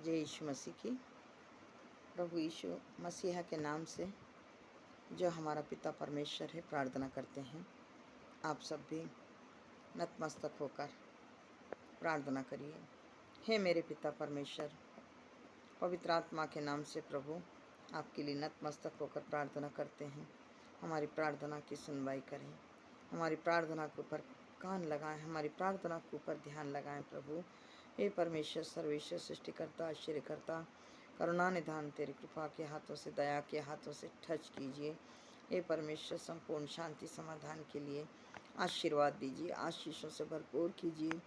जय यीशु मसीह की। प्रभु यीशु मसीहा के नाम से जो हमारा पिता परमेश्वर है प्रार्थना करते हैं। आप सब भी नतमस्तक होकर प्रार्थना करिए। हे मेरे पिता परमेश्वर, पवित्र आत्मा के नाम से प्रभु आपके लिए नतमस्तक होकर प्रार्थना करते हैं। हमारी प्रार्थना की सुनवाई करें, हमारी प्रार्थना के ऊपर कान लगाएं, हमारी प्रार्थना के ऊपर ध्यान लगाएं। प्रभु हे परमेश्वर, सर्वेश्वर, सृष्टिकर्ता, आश्चर्यकर्ता, करुणा निधान, तेरी कृपा के हाथों से, दया के हाथों से टच कीजिए। हे परमेश्वर, संपूर्ण शांति समाधान के लिए आशीर्वाद दीजिए, आशीषों से भरपूर कीजिए।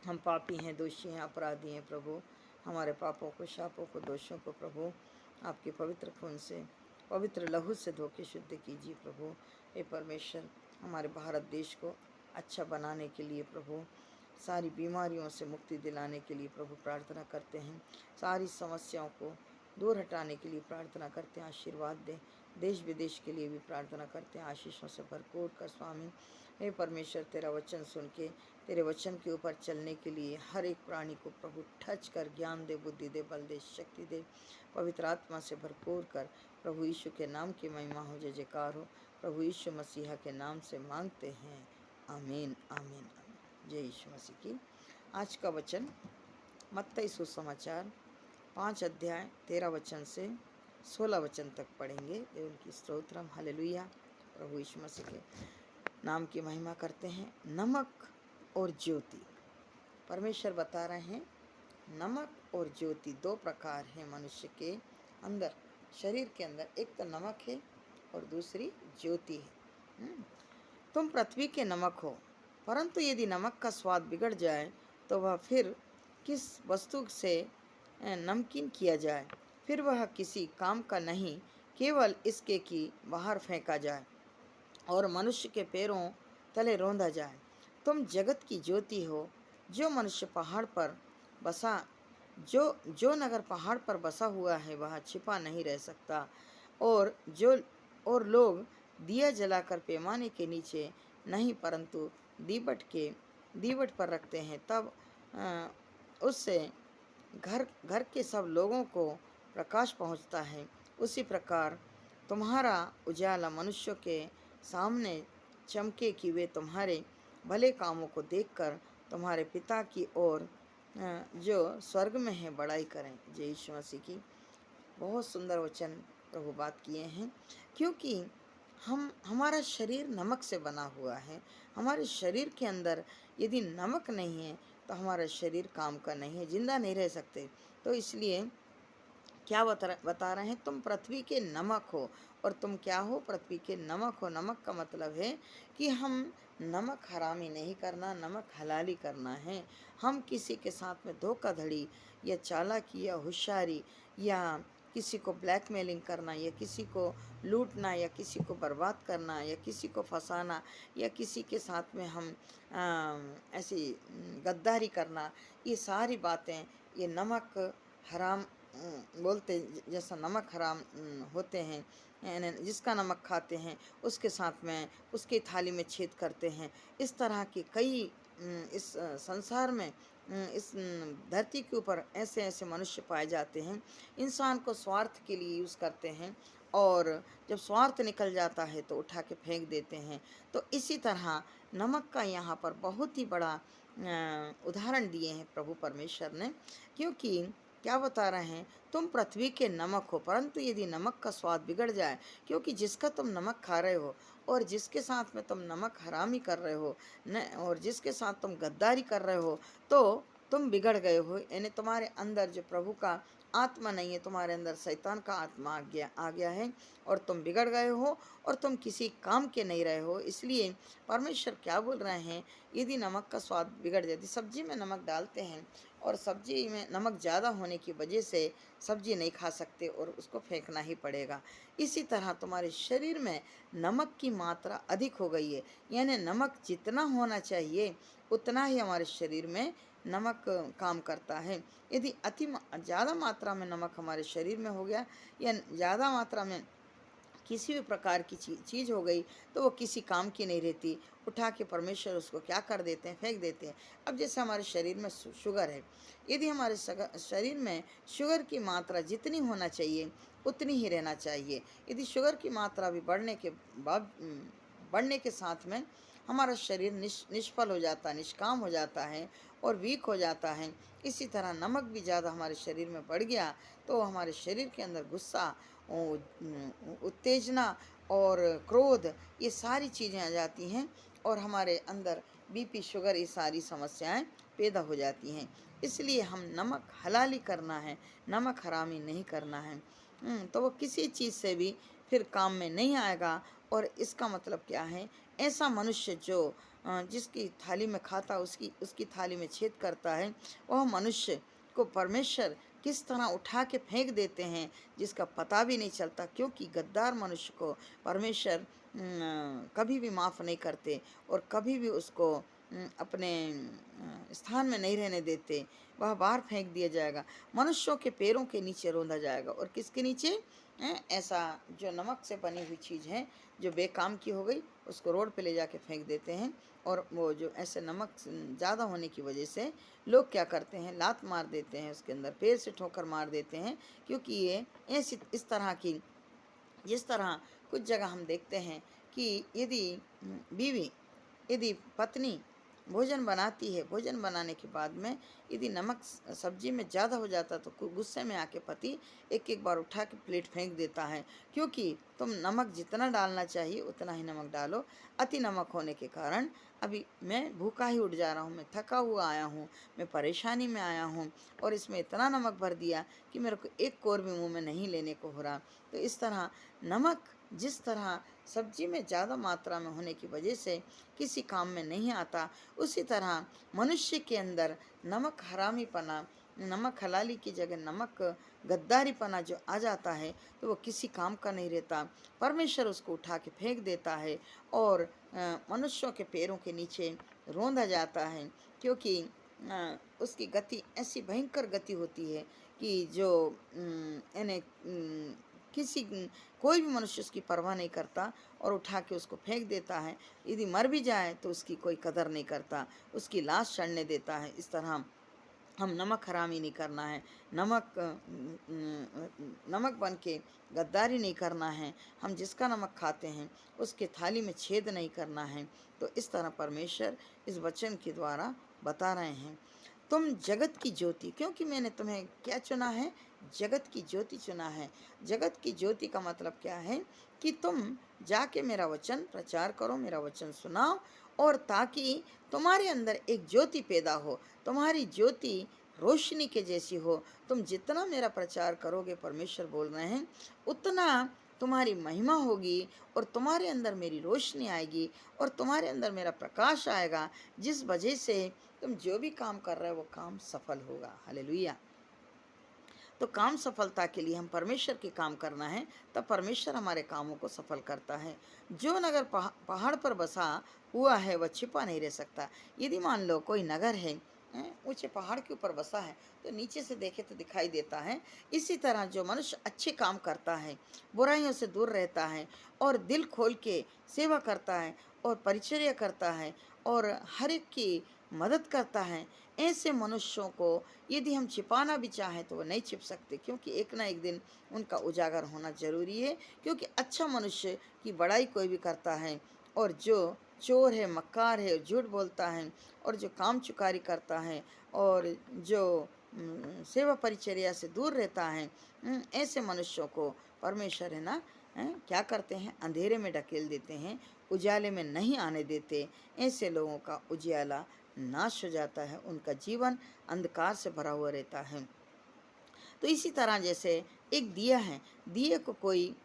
हम पापी हैं, दोषी हैं, अपराधी हैं प्रभु। हमारे पापों को, शापों को, दोषों को प्रभु आपके पवित्र खून से, पवित्र लहू से धो के शुद्ध कीजिए प्रभु। हे परमेश्वर, हमारे भारत देश को अच्छा बनाने के लिए प्रभु, सारी बीमारियों से मुक्ति दिलाने के लिए प्रभु प्रार्थना करते हैं। सारी समस्याओं को दूर हटाने के लिए प्रार्थना करते हैं। आशीर्वाद दें, देश विदेश के लिए भी प्रार्थना करते हैं, आशीषों से भरपूर कर स्वामी। हे परमेश्वर, तेरा वचन सुन के, तेरे वचन के ऊपर चलने के लिए हर एक प्राणी को प्रभु ठच कर ज्ञान दे, बुद्धि दे, बल दे, शक्ति दे, पवित्र आत्मा से भरपूर कर। प्रभु यीशु के नाम की महिमा हो, जय जयकार हो। प्रभु यीशु मसीहा के नाम से मांगते हैं, आमीन आमीन आमीन। जय यीशु मसीह की। आज का वचन मत्ती सुसमाचार 5 अध्याय 13 वचन से 16 वचन तक पढ़ेंगे। देव की स्तोत्रम, हालेलुया। प्रभु यीशु मसीह के नाम की महिमा करते हैं। नमक और ज्योति, परमेश्वर बता रहे हैं नमक और ज्योति दो प्रकार हैं मनुष्य के अंदर, शरीर के अंदर। एक तो नमक है और दूसरी ज्योति है। तुम पृथ्वी के नमक हो, परंतु यदि नमक का स्वाद बिगड़ जाए तो वह फिर किस वस्तु से नमकीन किया जाए, फिर वह किसी काम का नहीं, केवल इसके कि बाहर फेंका जाए और मनुष्य के पैरों तले रौंदा जाए। तुम जगत की ज्योति हो। जो मनुष्य पहाड़ पर बसा जो नगर पहाड़ पर बसा हुआ है वह छिपा नहीं रह सकता। और लोग दिया जलाकर पैमाने के नीचे नहीं, परंतु दीवट पर रखते हैं, तब उससे घर के सब लोगों को प्रकाश पहुंचता है। उसी प्रकार तुम्हारा उजाला मनुष्यों के सामने चमके कि वे तुम्हारे भले कामों को देखकर तुम्हारे पिता की ओर जो स्वर्ग में है बड़ाई करें। जय यीशु मसीह की। बहुत सुंदर वचन प्रभु बात किए हैं, क्योंकि हमारा शरीर नमक से बना हुआ है। हमारे शरीर के अंदर यदि नमक नहीं है तो हमारा शरीर काम का नहीं है, जिंदा नहीं रह सकते। तो इसलिए क्या बता रहे हैं, तुम पृथ्वी के नमक हो। और तुम क्या हो? पृथ्वी के नमक हो। नमक का मतलब है कि हम नमक हरामी नहीं करना, नमक हलाली करना है। हम किसी के साथ में धोखाधड़ी या चालाकी या होशियारी या किसी को ब्लैकमेलिंग करना या किसी को लूटना या किसी को बर्बाद करना या किसी को फंसाना या किसी के साथ में हम ऐसी गद्दारी करना, ये सारी बातें, ये नमक हराम बोलते, जैसा नमक हराम होते हैं, यानी जिसका नमक खाते हैं उसके साथ में उसकी थाली में छेद करते हैं। इस तरह की कई इस संसार में, इस धरती के ऊपर ऐसे ऐसे मनुष्य पाए जाते हैं। इंसान को स्वार्थ के लिए यूज़ करते हैं और जब स्वार्थ निकल जाता है तो उठा के फेंक देते हैं। तो इसी तरह नमक का यहाँ पर बहुत ही बड़ा उदाहरण दिए हैं प्रभु परमेश्वर ने, क्योंकि क्या बता रहे हैं, तुम पृथ्वी के नमक हो, परंतु यदि नमक का स्वाद बिगड़ जाए, क्योंकि जिसका तुम नमक खा रहे हो और जिसके साथ में तुम नमक हरामी कर रहे हो न, और जिसके साथ तुम गद्दारी कर रहे हो, तो तुम बिगड़ गए हो। यानी तुम्हारे अंदर जो प्रभु का आत्मा नहीं है, तुम्हारे अंदर शैतान का आत्मा आ गया है और तुम बिगड़ गए हो और तुम किसी काम के नहीं रहे हो। इसलिए परमेश्वर क्या बोल रहे हैं, यदि नमक का स्वाद बिगड़ जाए, यदि सब्जी में नमक डालते हैं और सब्जी में नमक ज़्यादा होने की वजह से सब्जी नहीं खा सकते और उसको फेंकना ही पड़ेगा। इसी तरह तुम्हारे शरीर में नमक की मात्रा अधिक हो गई है, यानी नमक जितना होना चाहिए उतना ही हमारे शरीर में नमक काम करता है। यदि ज़्यादा मात्रा में नमक हमारे शरीर में हो गया या ज़्यादा मात्रा में किसी भी प्रकार की चीज़ हो गई तो वो किसी काम की नहीं रहती, उठा के परमेश्वर उसको क्या कर देते हैं, फेंक देते हैं। अब जैसे हमारे शरीर में शुगर है, यदि हमारे शरीर में शुगर की मात्रा जितनी होना चाहिए उतनी ही रहना चाहिए। यदि शुगर की मात्रा भी बढ़ने के साथ में हमारा शरीर निष्फल हो जाता है, निष्काम हो जाता है और वीक हो जाता है। इसी तरह नमक भी ज़्यादा हमारे शरीर में बढ़ गया तो हमारे शरीर के अंदर गुस्सा, उत्तेजना और क्रोध, ये सारी चीज़ें आ जाती हैं और हमारे अंदर बीपी, शुगर, ये सारी समस्याएं पैदा हो जाती हैं। इसलिए हम नमक हलाली करना है, नमक हरामी नहीं करना है। तो वो किसी चीज़ से भी फिर काम में नहीं आएगा। और इसका मतलब क्या है, ऐसा मनुष्य जो जिसकी थाली में खाता उसकी थाली में छेद करता है, वह मनुष्य को परमेश्वर किस तरह उठा के फेंक देते हैं जिसका पता भी नहीं चलता, क्योंकि गद्दार मनुष्य को परमेश्वर कभी भी माफ़ नहीं करते और कभी भी उसको अपने स्थान में नहीं रहने देते। वह बाहर फेंक दिया जाएगा, मनुष्यों के पैरों के नीचे रौंदा जाएगा। और किसके नीचे? ऐसा जो नमक से बनी हुई चीज़ है जो बेकाम की हो गई उसको रोड पे ले जाके फेंक देते हैं। और वो जो ऐसे नमक ज़्यादा होने की वजह से लोग क्या करते हैं, लात मार देते हैं, उसके अंदर पैर से ठोकर मार देते हैं, क्योंकि ये ऐसी इस तरह की, जिस तरह कुछ जगह हम देखते हैं कि बीवी यदि पत्नी भोजन बनाती है, भोजन बनाने के बाद में यदि नमक सब्जी में ज़्यादा हो जाता तो गुस्से में आके पति एक एक बार उठा के प्लेट फेंक देता है, क्योंकि तुम नमक जितना डालना चाहिए उतना ही नमक डालो। अति नमक होने के कारण अभी मैं भूखा ही उठ जा रहा हूँ, मैं थका हुआ आया हूँ, मैं परेशानी में आया हूँ और इसमें इतना नमक भर दिया कि मेरे को एक कोर भी मुँह में नहीं लेने को हो रहा। तो इस तरह नमक जिस तरह सब्जी में ज़्यादा मात्रा में होने की वजह से किसी काम में नहीं आता, उसी तरह मनुष्य के अंदर नमक हरामीपना, नमक हलाली की जगह नमक गद्दारीपना जो आ जाता है तो वो किसी काम का नहीं रहता। परमेश्वर उसको उठा के फेंक देता है और मनुष्यों के पैरों के नीचे रौंदा जाता है, क्योंकि उसकी गति ऐसी भयंकर गति होती है कि जो यानी किसी कोई भी मनुष्य उसकी परवाह नहीं करता और उठा के उसको फेंक देता है। यदि मर भी जाए तो उसकी कोई कदर नहीं करता, उसकी लाश सड़ने देता है। इस तरह हम नमक हरामी नहीं करना है, नमक बन के गद्दारी नहीं करना है, हम जिसका नमक खाते हैं उसके थाली में छेद नहीं करना है। तो इस तरह परमेश्वर इस वचन के द्वारा बता रहे हैं, तुम जगत की ज्योति, क्योंकि मैंने तुम्हें क्या चुना है, जगत की ज्योति चुना है। जगत की ज्योति का मतलब क्या है कि तुम जाके मेरा वचन प्रचार करो, मेरा वचन सुनाओ, और ताकि तुम्हारे अंदर एक ज्योति पैदा हो, तुम्हारी ज्योति रोशनी के जैसी हो। तुम जितना मेरा प्रचार करोगे, परमेश्वर बोल रहे हैं, उतना तुम्हारी महिमा होगी और तुम्हारे अंदर मेरी रोशनी आएगी और तुम्हारे अंदर मेरा प्रकाश आएगा, जिस वजह से तुम जो भी काम कर रहे हो वो काम सफल होगा। हालेलुया। तो काम सफलता के लिए हम परमेश्वर के काम करना है, तब परमेश्वर हमारे कामों को सफल करता है। जो नगर पहाड़ पर बसा हुआ है वह छिपा नहीं रह सकता। यदि मान लो कोई नगर है ऊंचे पहाड़ के ऊपर बसा है तो नीचे से देखे तो दिखाई देता है। इसी तरह जो मनुष्य अच्छे काम करता है, बुराइयों से दूर रहता है और दिल खोल के सेवा करता है और परिचर्या करता है और हर एक की मदद करता है, ऐसे मनुष्यों को यदि हम छिपाना भी चाहें तो वो नहीं छिप सकते, क्योंकि एक ना एक दिन उनका उजागर होना जरूरी है। क्योंकि अच्छा मनुष्य की बड़ाई कोई भी करता है, और जो चोर है, मक्कार है, झूठ बोलता है और जो काम चुकारी करता है और जो सेवा परिचर्या से दूर रहता है, ऐसे मनुष्यों को परमेश्वर है ना क्या करते हैं, अंधेरे में ढकेल देते हैं, उजाले में नहीं आने देते। ऐसे लोगों का उजियाला नाश हो जाता है, उनका जीवन अंधकार से भरा हुआ रहता है। तो इसी तरह जैसे एक दिया है, दिए को कोई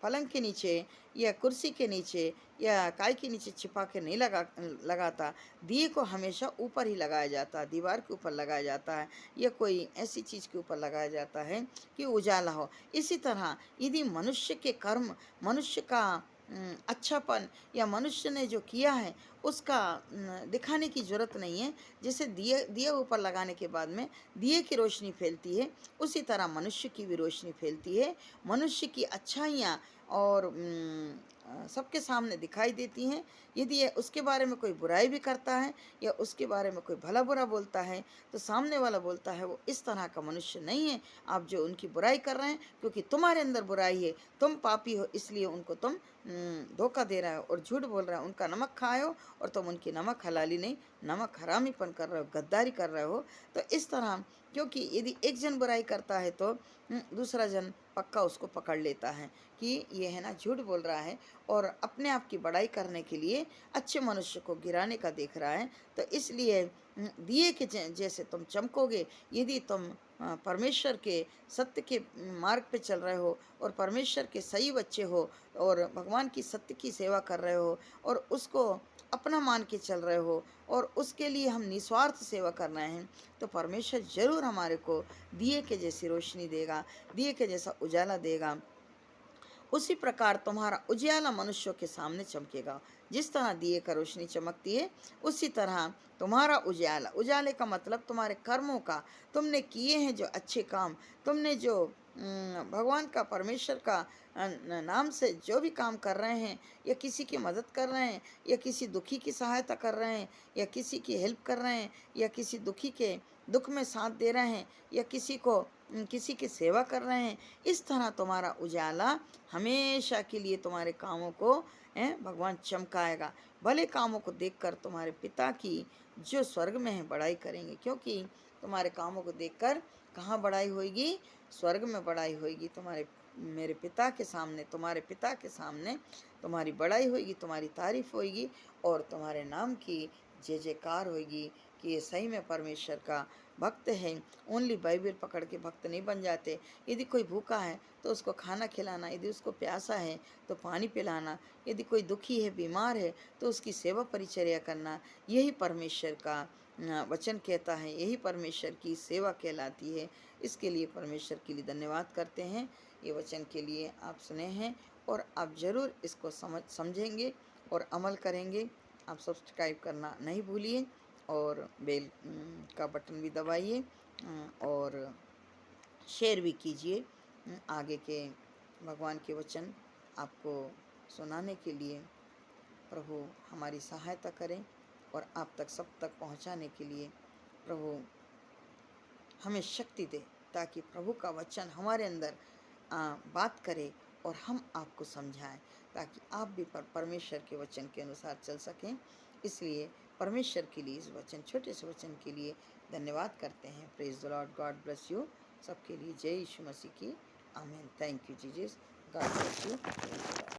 पलंग के नीचे या कुर्सी के नीचे या काय के नीचे छिपा के नहीं लगाता। दिए को हमेशा ऊपर ही लगाया जाता है, दीवार के ऊपर लगाया जाता है या कोई ऐसी चीज़ के ऊपर लगाया जाता है कि उजाला हो। इसी तरह यदि मनुष्य के कर्म, मनुष्य का अच्छापन या मनुष्य ने जो किया है उसका दिखाने की ज़रूरत नहीं है। जैसे दिए दिए ऊपर लगाने के बाद में दिए की रोशनी फैलती है, उसी तरह मनुष्य की भी रोशनी फैलती है। मनुष्य की अच्छाइयाँ और सबके सामने दिखाई देती हैं। यदि ये उसके बारे में कोई बुराई भी करता है या उसके बारे में कोई भला बुरा बोलता है, तो सामने वाला बोलता है वो इस तरह का मनुष्य नहीं है, आप जो उनकी बुराई कर रहे हैं, क्योंकि तुम्हारे अंदर बुराई है, तुम पापी हो, इसलिए उनको तुम धोखा दे रहे हो और झूठ बोल रहे हो, उनका नमक खाए हो और तुम उनकी नमक हलाली नहीं, नमक हरामीपन कर रहे हो, गद्दारी कर रहे हो। तो इस तरह, क्योंकि यदि एक जन बुराई करता है तो दूसरा जन पक्का उसको पकड़ लेता है कि ये है ना झूठ बोल रहा है और अपने आप की बड़ाई करने के लिए अच्छे मनुष्य को गिराने का देख रहा है। तो इसलिए दिए के जैसे तुम चमकोगे। यदि तुम परमेश्वर के सत्य के मार्ग पे चल रहे हो और परमेश्वर के सही बच्चे हो और भगवान की सत्य की सेवा कर रहे हो और उसको अपना मान के चल रहे हो और उसके लिए हम निस्वार्थ सेवा कर रहे हैं, तो परमेश्वर ज़रूर हमारे को दिए के जैसी रोशनी देगा, दिए के जैसा उजाला देगा। उसी प्रकार तुम्हारा उजियाला मनुष्यों के सामने चमकेगा। जिस तरह दिए का रोशनी चमकती है, उसी तरह तुम्हारा उजाला, उजाले का मतलब तुम्हारे कर्मों का, तुमने किए हैं जो अच्छे काम, तुमने जो भगवान का, परमेश्वर का नाम से जो भी काम कर रहे हैं, या किसी की मदद कर रहे हैं, या किसी दुखी की सहायता कर रहे हैं, या किसी की हेल्प कर रहे हैं, या किसी दुखी के दुख में साथ दे रहे हैं, या किसी की सेवा कर रहे हैं, इस तरह तुम्हारा उजाला हमेशा के लिए तुम्हारे कामों को भगवान चमकाएगा। भले कामों को देखकर तुम्हारे पिता की जो स्वर्ग में है बड़ाई करेंगे, क्योंकि तुम्हारे कामों को देखकर कहाँ बड़ाई होगी? स्वर्ग में बड़ाई होगी। तुम्हारे मेरे पिता के सामने, तुम्हारे पिता के सामने तुम्हारी बड़ाई होगी, तुम्हारी तारीफ होगी और तुम्हारे नाम की जय जयकार होगी कि ये सही में परमेश्वर का भक्त है। ओनली बाइबल पकड़ के भक्त नहीं बन जाते। यदि कोई भूखा है तो उसको खाना खिलाना, यदि उसको प्यासा है तो पानी पिलाना, यदि कोई दुखी है, बीमार है तो उसकी सेवा परिचर्या करना, यही परमेश्वर का वचन कहता है, यही परमेश्वर की सेवा कहलाती है। इसके लिए परमेश्वर के लिए धन्यवाद करते हैं। ये वचन के लिए आप सुने हैं और आप ज़रूर इसको समझेंगे और अमल करेंगे। आप सब्सक्राइब करना नहीं भूलिए और बेल का बटन भी दबाइए और शेयर भी कीजिए। आगे के भगवान के वचन आपको सुनाने के लिए प्रभु हमारी सहायता करें और आप तक सब तक पहुंचाने के लिए प्रभु हमें शक्ति दे, ताकि प्रभु का वचन हमारे अंदर बात करे और हम आपको समझाएं, ताकि आप भी परमेश्वर के वचन के अनुसार चल सकें। इसलिए परमेश्वर के लिए इस वचन, छोटे से वचन के लिए धन्यवाद करते हैं। Praise the Lord, God bless you. सबके लिए जय यीशु मसीह की आमीन। Thank you Jesus, God bless you.